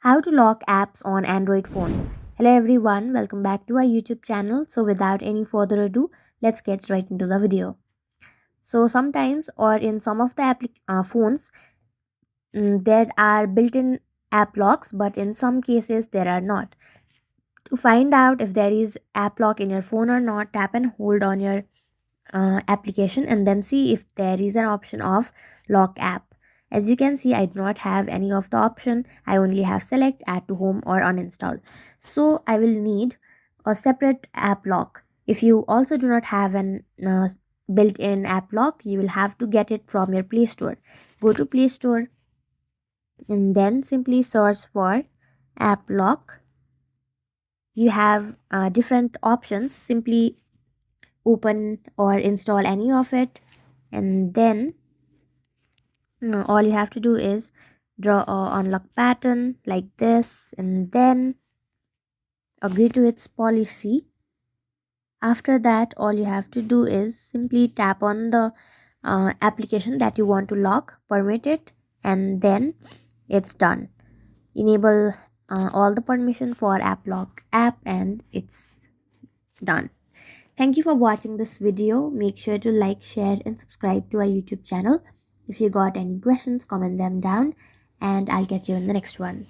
How to lock apps on Android phone. Hello everyone, welcome back to our YouTube channel. So without any further ado, let's get right into the video. So sometimes or in some of the phones, there are built-in app locks, but in some cases there are not. To find out if there is app lock in your phone or not, tap and hold on your application and then see if there is an option of lock app. As you can see, I do not have any of the option. I only have select, add to home or uninstall. So I will need a separate app lock. If you also do not have an built-in app lock, you will have to get it from your Play Store. Go to Play Store and then simply search for app lock. You have different options. Simply open or install any of it, and then all you have to do is draw a unlock pattern like this and then agree to its policy. After that, all you have to do is simply tap on the application that you want to lock, permit it, and then it's done. Enable all the permission for app lock app, and it's done. Thank you for watching this video. Make sure to like, share, and subscribe to our YouTube channel. If you got any questions, comment them down, and I'll catch you in the next one.